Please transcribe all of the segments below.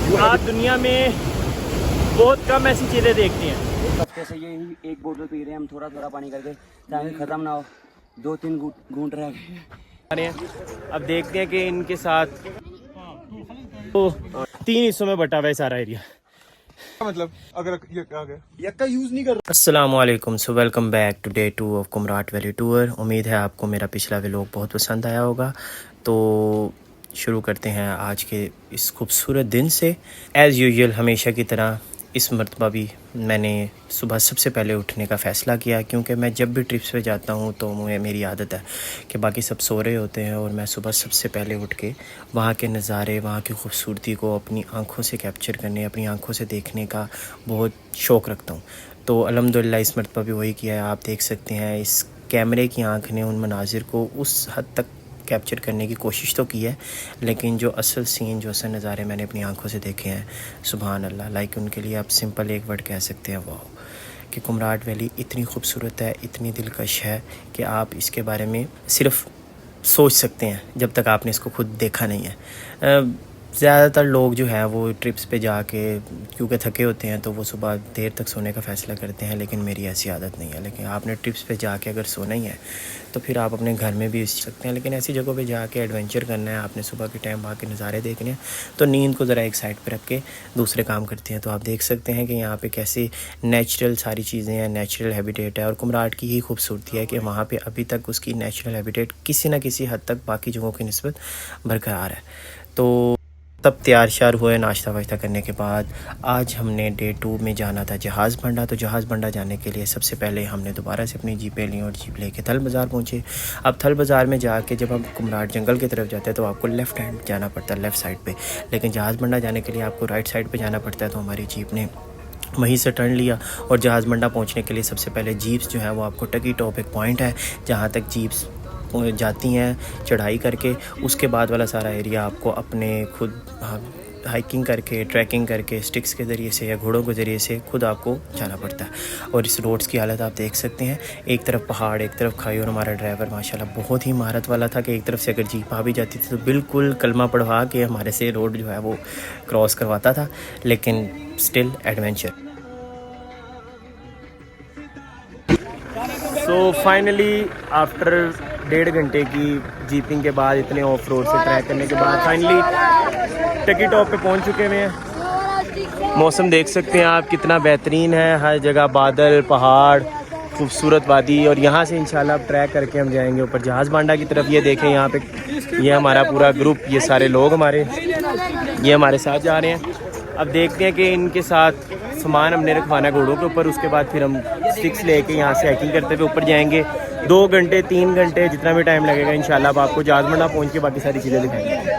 आप दुनिया में बहुत कम ऐसी चीज़ें देखते हैं। एक हफ्ते से यही एक बोतल पी रहे हैं हम, थोड़ा थोड़ा पानी करके, ताकि ख़त्म ना हो। 2-3 घूंट रह गए। अब देखते हैं कि इनके साथ तो 3 हिस्सों में बटा हुआ है सारा एरिया। मतलब अगर ये का यूज नहीं कर। अस्सलामुअलैकुम, so welcome back to day 2 of Kumrat valley tour. उम्मीद है आपको मेरा पिछला व्लॉग बहुत पसंद आया होगा। तो शुरू करते हैं आज के इस खूबसूरत दिन से। एज़ यूजुअल हमेशा की तरह इस मरतबा भी मैंने सुबह सबसे पहले उठने का फ़ैसला किया, क्योंकि मैं जब भी ट्रिप्स पे जाता हूँ तो मेरी आदत है कि बाकी सब सो रहे होते हैं और मैं सुबह सबसे पहले उठ के वहाँ के नज़ारे, वहाँ की खूबसूरती को अपनी आँखों से कैप्चर करने, अपनी आँखों से देखने का बहुत शौक़ रखता हूँ। तो अल्हम्दुलिल्लाह इस मरतबा भी वही किया है। आप देख सकते हैं इस कैमरे की आँख ने उन मनाजिर को उस हद तक कैप्चर करने की कोशिश तो की है, लेकिन जो असल सीन, जो असल नज़ारे मैंने अपनी आंखों से देखे हैं, सुभान अल्लाह, लाइक उनके लिए आप सिंपल एक वर्ड कह सकते हैं, वाह। कि कुमराट वैली इतनी खूबसूरत है, इतनी दिलकश है कि आप इसके बारे में सिर्फ सोच सकते हैं जब तक आपने इसको खुद देखा नहीं है। ज़्यादातर लोग जो हैं वो ट्रिप्स पे जाके क्योंकि थके होते हैं तो वो सुबह देर तक सोने का फ़ैसला करते हैं, लेकिन मेरी ऐसी आदत नहीं है। लेकिन आपने ट्रिप्स पे जाके अगर सोना ही है तो फिर आप अपने घर में भी सो सकते हैं, लेकिन ऐसी जगहों पे जाके एडवेंचर करना है, आपने सुबह के टाइम वहाँ के नज़ारे देखने हैं, तो नींद को ज़रा एक साइड पर रख के दूसरे काम करते हैं। तो आप देख सकते हैं कि यहाँ पर कैसे नेचुरल सारी चीज़ें हैं, नेचुरल हैबिटेट है। और कुमराट की यही खूबसूरती है कि वहाँ पर अभी तक उसकी नेचुरल हैबिटेट किसी न किसी हद तक बाकी जगहों की निस्बत बरकरार है। तो तब तैयार शार हुए नाश्ता वाश्ता करने के बाद आज हमने डे 2 में जाना था जहाज़ बंडा। तो जहाज़ बंडा जाने के लिए सबसे पहले हमने दोबारा से अपनी जीपें ली और जीप लेके थल बाज़ार पहुँचे। अब थल बाज़ार में जाके जब हम कुमराट जंगल की तरफ जाते हैं तो आपको लेफ़्ट हैंड जाना पड़ता है, लेफ़्ट साइड पे, लेकिन जहाज़ बंडा जाने के लिए आपको राइट साइड पे जाना पड़ता है। तो हमारी जीप ने वहीं से टर्न लिया और जहाज़ बंडा पहुँचने के लिए सबसे पहले जीप्स जो है वो आपको टकी टॉप एक पॉइंट है जहाँ तक जीप्स जाती हैं चढ़ाई करके। उसके बाद वाला सारा एरिया आपको अपने खुद हाइकिंग करके, ट्रैकिंग करके, स्टिक्स के ज़रिए से या घोड़ों के ज़रिए से खुद आपको जाना पड़ता है। और इस रोड्स की हालत आप देख सकते हैं, एक तरफ पहाड़, एक तरफ खाई, और हमारा ड्राइवर माशाल्लाह बहुत ही महारत वाला था कि एक तरफ से अगर जीप आ भी जाती थी तो बिल्कुल कलमा पढ़वा के हमारे से रोड जो है वो क्रॉस करवाता था, लेकिन still adventure. So finally after 1.5 घंटे की जीपिंग के बाद, इतने ऑफ रोड से ट्रैक करने के बाद फाइनली टकी टॉप पे पहुंच चुके हुए हैं। मौसम देख सकते हैं आप कितना बेहतरीन है, हर जगह बादल, पहाड़, खूबसूरत वादी। और यहाँ से इंशाल्लाह ट्रैक करके हम जाएंगे ऊपर जहाज़ बांडा की तरफ। ये देखें यहाँ पे, ये हमारा पूरा ग्रुप, ये सारे लोग हमारे ये हमारे साथ जा रहे हैं। अब देखते हैं कि इनके साथ सामान हमने रखवाना घोड़ों के ऊपर, उसके बाद फिर हम स्टिक्स लेके यहाँ से हाइकिंग करते हुए ऊपर जाएंगे। 2 घंटे 3 घंटे जितना भी टाइम लगेगा इंशाल्लाह अब आपको जहाज़ बंडा पहुँच के बाकी सारी चीज़ें दिखाएंगे।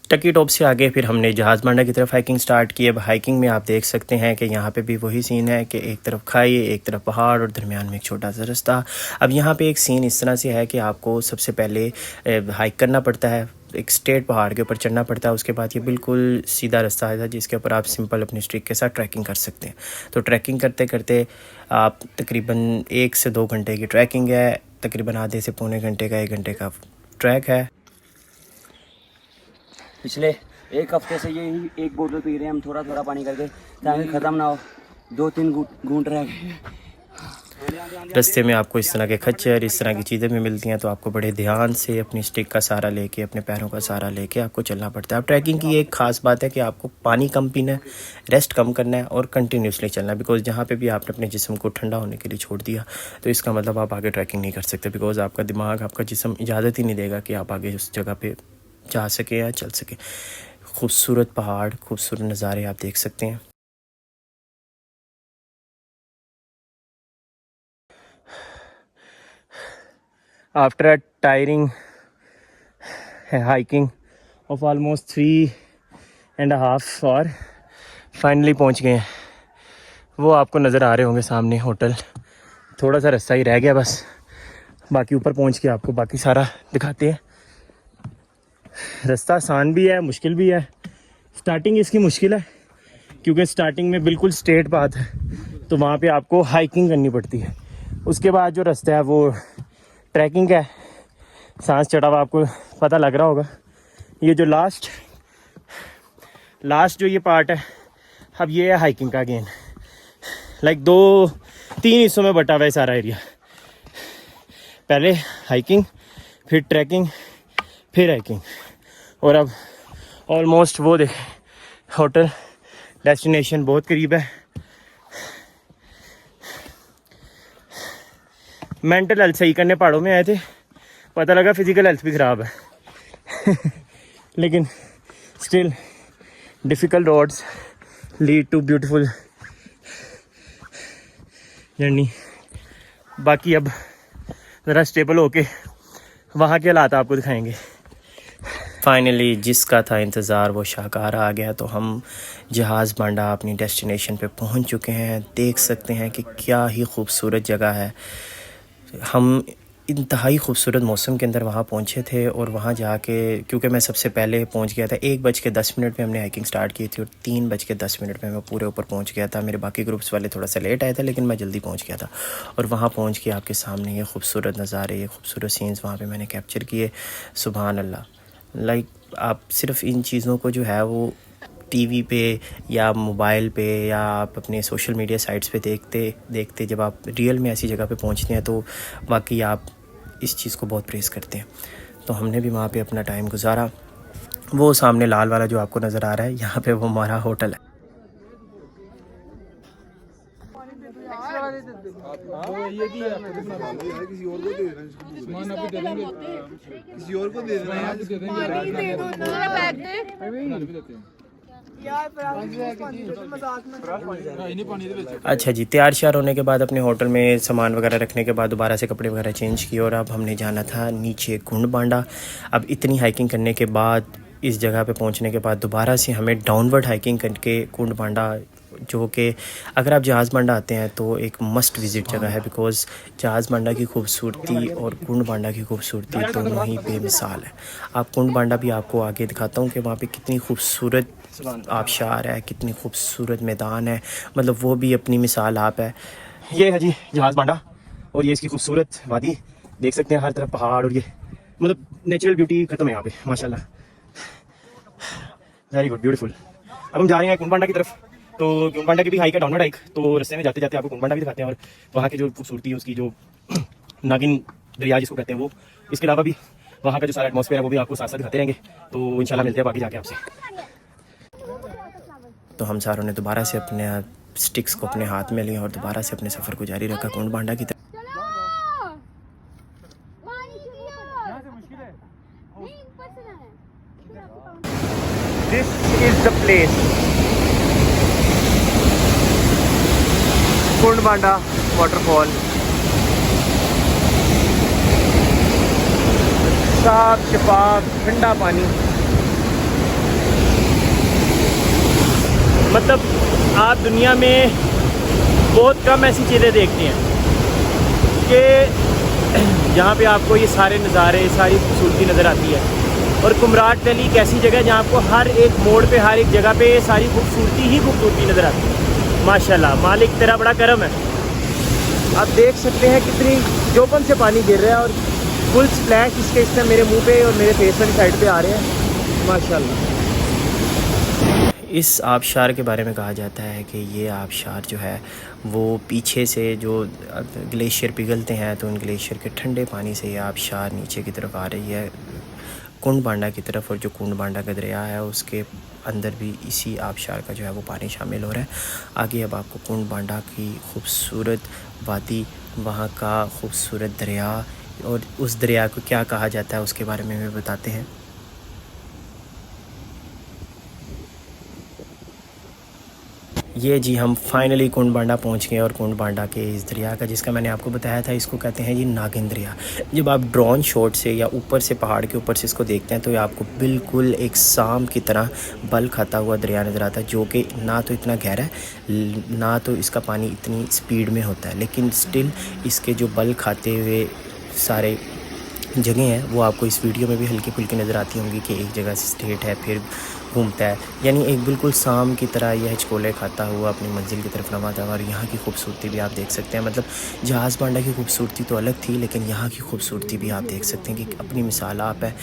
टकी टॉप से आगे फिर हमने जहाज़ बांडा की तरफ हाइकिंग स्टार्ट की। अब हाइकिंग में आप देख सकते हैं कि यहाँ पे भी वही सीन है कि एक तरफ खाई, एक तरफ पहाड़ और दरमियान में एक छोटा सा रास्ता। अब यहाँ पे एक सीन इस तरह से है कि आपको सबसे पहले हाइक करना पड़ता है, एक स्ट्रेट पहाड़ के ऊपर चढ़ना पड़ता है। उसके बाद ये बिल्कुल सीधा रास्ता है जिसके ऊपर आप सिंपल अपनी स्टिक के साथ ट्रैकिंग कर सकते हैं। तो ट्रैकिंग करते करते आप तकरीबन 1 से 2 घंटे की ट्रैकिंग है, तकरीबन आधे से पौने घंटे का 1 घंटे का ट्रैक है। पिछले एक हफ्ते से यही एक बोतल पी रहे हैं हम, थोड़ा थोड़ा पानी करके, ताकि ख़त्म ना हो। 2-3 घूंट रह गए। रास्ते में आपको इस तरह के खच्चर, इस तरह की चीज़ें भी मिलती हैं, तो आपको बड़े ध्यान से अपनी स्टिक का सहारा लेके, अपने पैरों का सहारा लेके आपको चलना पड़ता है। अब ट्रैकिंग की एक ख़ास बात है कि आपको पानी कम पीना है, रेस्ट कम करना है और कंटिन्यूसली चलना है। बिकॉज़ जहाँ पे भी आपने अपने जिस्म को ठंडा होने के लिए छोड़ दिया तो इसका मतलब आप आगे ट्रैकिंग नहीं कर सकते, बिकॉज़ आपका दिमाग, आपका जिस्म इजाज़त ही नहीं देगा कि आप आगे उस जगह पर जा सके या चल सके। खूबसूरत पहाड़, खूबसूरत नज़ारे आप देख सकते हैं। After a tiring hiking of almost 3.5 hour, finally पहुंच गए हैं। वो आपको नज़र आ रहे होंगे सामने होटल। थोड़ा सा रास्ता ही रह गया बस, बाकी ऊपर पहुंच के आपको बाकी सारा दिखाते हैं। रास्ता आसान भी है, मुश्किल भी है। स्टार्टिंग इसकी मुश्किल है क्योंकि स्टार्टिंग में बिल्कुल स्ट्रेट पाथ है, तो वहाँ पे आपको हाइकिंग करनी पड़ती है। उसके बाद जो रास्ता है वो ट्रैकिंग है, सांस चढ़ा हुआ, आपको पता लग रहा होगा। ये जो लास्ट लास्ट जो ये पार्ट है अब ये है हाइकिंग का अगेन, लाइक 2-3 हिस्सों में बटा हुआ है सारा एरिया। पहले हाइकिंग, फिर ट्रैकिंग, फिर हाइकिंग, और अब ऑलमोस्ट वो देख होटल डेस्टिनेशन बहुत करीब है। मेंटल हेल्थ सही करने पहाड़ों में आए थे, पता लगा फिजिकल हेल्थ भी ख़राब है लेकिन still difficult roads lead to beautiful journey. बाकी अब ज़रा स्टेबल होके वहाँ के हालात आपको दिखाएंगे। फाइनली जिसका था इंतज़ार वो शाहकार आ गया, तो हम जहाज़ बांडा अपनी डेस्टिनेशन पे पहुँच चुके हैं। देख सकते हैं कि क्या ही खूबसूरत जगह है। हम इंतहाई खूबसूरत मौसम के अंदर वहाँ पहुँचे थे, और वहाँ जाके क्योंकि मैं सबसे पहले पहुँच गया था, 1:10 में हमने हाइकिंग स्टार्ट की थी और 3:10 में मैं पूरे ऊपर पहुँच गया था। मेरे बाकी ग्रुप्स वाले थोड़ा सा लेट आए थे, लेकिन मैं जल्दी पहुँच गया था। और वहाँ पहुँच के आपके सामने ये खूबसूरत नज़ारे, ये खूबसूरत सीन्स वहाँ पे मैंने कैप्चर किए। सुभान अल्लाह, लाइक आप सिर्फ़ इन चीज़ों को जो है वो टीवी पे या मोबाइल पे या आप अपने सोशल मीडिया साइट्स पे देखते जब आप रियल में ऐसी जगह पे पहुंचते हैं तो वाकई आप इस चीज़ को बहुत प्रेज़ करते हैं। तो हमने भी वहाँ पे अपना टाइम गुजारा। वो सामने लाल वाला जो आपको नज़र आ रहा है, यहाँ पे वो हमारा होटल है। किसी और को दे अच्छा जी, तैयार श्यार होने के बाद अपने होटल में सामान वगैरह रखने के बाद दोबारा से कपड़े वगैरह चेंज किए, और अब हमने जाना था नीचे कुंड बांडा। अब इतनी हाइकिंग करने के बाद, इस जगह पे पहुंचने के बाद दोबारा से हमें डाउनवर्ड हाइकिंग करके कुंड बांडा, जो कि अगर आप जहाज़ बांडा आते हैं तो एक मस्ट विज़िट जगह है, बिकॉज़ जहाज़ बांडा की खूबसूरती और कुंड बांडा की खूबसूरती दोनों ही बेमिसाल है। आप कुंड बांडा भी आपको आगे दिखाता हूँ कि वहाँ पे कितनी खूबसूरत आबशार है, कितनी खूबसूरत मैदान है, मतलब वो भी अपनी मिसाल आप है। ये है जी जहाज़ बांडा, और ये इसकी खूबसूरत वादी देख सकते हैं, हर तरफ पहाड़, और ये मतलब नेचुरल ब्यूटी ख़त्म है यहाँ पे माशाल्लाह। Very good, beautiful. अब हम जा रहे हैं कुंड बांडा की तरफ। तो कुंड बांडा की भी हाइक है, डाउनवर्ड हाइक। तो रास्ते में जाते जाते आपको कुंड बांडा भी दिखाते हैं, और वहाँ की जो खूबसूरती है उसकी, जो नागिन दरिया जिसको कहते हैं वो, इसके अलावा भी वहाँ का जो सारा एटमॉस्फेयर है वो भी आपको साथ साथ दिखाते रहेंगे। तो इंशाल्लाह मिलते हैं बाकी जाके आपसे। तो हम सारों ने दोबारा से अपने स्टिक्स को अपने हाथ में लिया और दोबारा से अपने सफ़र को जारी रखा कुंड बांडा की तरफ। This is the place, Kund Banda waterfall. साफ शफाफ ठंडा पानी, मतलब आप दुनिया में बहुत कम ऐसी चीज़ें देखती हैं कि जहाँ पे आपको ये सारे नज़ारे, सारी खूबसूरती नज़र आती है। और कुमराट वैली एक ऐसी जगह है जहाँ आपको हर एक मोड़ पे, हर एक जगह पे सारी खूबसूरती ही खूबसूरती नज़र आती है। माशाल्लाह, मालिक तेरा बड़ा करम है। आप देख सकते हैं कितनी जोबन से पानी गिर रहा है, और फुल स्प्लैश इसके इस मेरे मुंह पे और मेरे फेस वाली साइड पे आ रहे हैं माशाल्लाह। इस आबशार के बारे में कहा जाता है कि ये आबशार जो है वो पीछे से जो ग्लेशियर पिघलते हैं, तो उन ग्लेशियर के ठंडे पानी से ये आबशार नीचे की तरफ आ रही है कुंड बांडा की तरफ। और जो कुंड बांडा का दरिया है उसके अंदर भी इसी आबशार का जो है वो पानी शामिल हो रहा है। आगे अब आपको कुंड बांडा की खूबसूरत वादी, वहाँ का खूबसूरत दरिया, और उस दरिया को क्या कहा जाता है उसके बारे में भी बताते हैं। ये जी हम फाइनली कुंड बांडा पहुँच गए, और कुंड बांडा के इस दरिया का, जिसका मैंने आपको बताया था, इसको कहते हैं जी नागिन दरिया। जब आप ड्रोन शॉट से या ऊपर से, पहाड़ के ऊपर से इसको देखते हैं तो ये आपको बिल्कुल एक सांप की तरह बल खाता हुआ दरिया नज़र आता है, जो कि ना तो इतना गहरा है, ना तो इसका पानी इतनी स्पीड में होता है, लेकिन स्टिल इसके जो बल खाते हुए सारे जगह हैं वो आपको इस वीडियो में भी हल्की फुल्की नज़र आती होंगी कि एक जगह से स्ट्रेट है फिर घूमता है, यानी एक बिल्कुल शाम की तरह यह हिचकोले खाता हुआ अपनी मंजिल की तरफ रवाना था। और यहाँ की खूबसूरती भी आप देख सकते हैं, मतलब जहाज़ बांडा की खूबसूरती तो अलग थी, लेकिन यहाँ की खूबसूरती भी आप देख सकते हैं कि अपनी मिसाल आप है।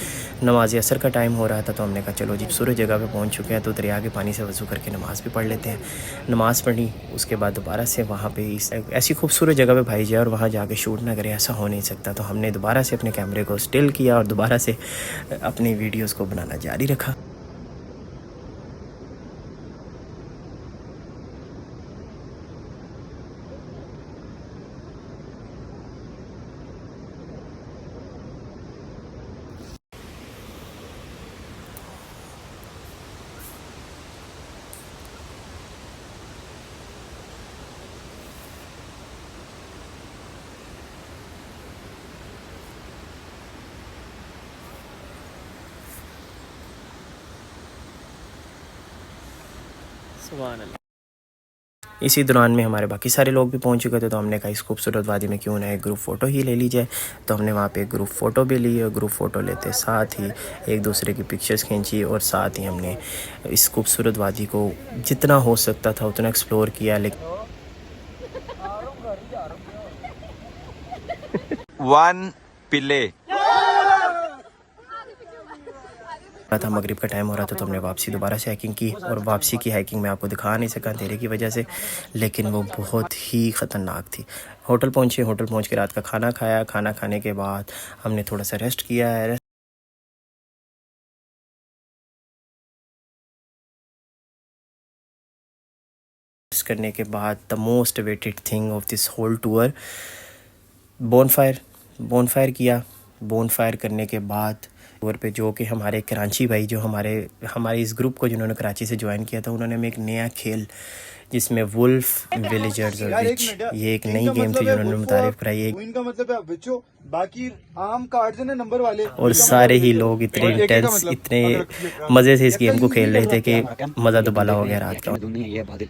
नमाज असर का टाइम हो रहा था तो हमने कहा चलो जी सूरज जगह पे पहुँच चुके हैं तो दरिया के पानी से वज़ू करके नमाज़ भी पढ़ लेते हैं। नमाज़ पढ़ी, उसके बाद दोबारा से वहाँ पे ऐसी खूबसूरत जगह पे भाई जाए और वहाँ जाके शूट ना करे, ऐसा हो नहीं सकता। तो हमने दोबारा से अपने कैमरे को स्टिल किया और दोबारा से अपनी वीडियोस को बनाना जारी रखा। इसी दौरान में हमारे बाकी सारे लोग भी पहुंच चुके थे, तो हमने कहा इस खूबसूरत वादी में क्यों ना एक ग्रुप फ़ोटो ही ले ली जाए। तो हमने वहाँ पे एक ग्रुप फ़ोटो भी ली और ग्रुप फ़ोटो लेते साथ ही एक दूसरे की पिक्चर्स खींची और साथ ही हमने इस खूबसूरत वादी को जितना हो सकता था उतना एक्सप्लोर किया। लेकिन वन पिले था मगरिब का टाइम हो रहा था तो हमने वापसी दोबारा से हाइकिंग की, और वापसी की हाइकिंग मैं आपको दिखा नहीं सका अंधेरे की वजह से, लेकिन वो बहुत ही ख़तरनाक थी। होटल पहुँचे, होटल पहुँच के रात का खाना खाया। खाना खाने के बाद हमने थोड़ा सा रेस्ट किया है। रेस्ट करने के बाद the most waited thing of this whole tour, bonfire किया। बोनफायर करने के बाद टूर पे जो कि हमारे कराची भाई जो हमारे इस ग्रुप को जिन्होंने कराची से ज्वाइन किया था, उन्होंने हमें एक नया खेल जिसमें वुल्फ, विलेजर्स और विच, ये एक नई गेम थी जो उन्होंने मुतारिफ कराई है। इनका मतलब है विचो, बाकी आम कार्ड्स हैं ना नंबर वाले, और सारे ही लोग इतने इंटेंस, इतने मज़े से इस गेम को खेल रहे थे कि मज़ा तो बाला हो गया रात का।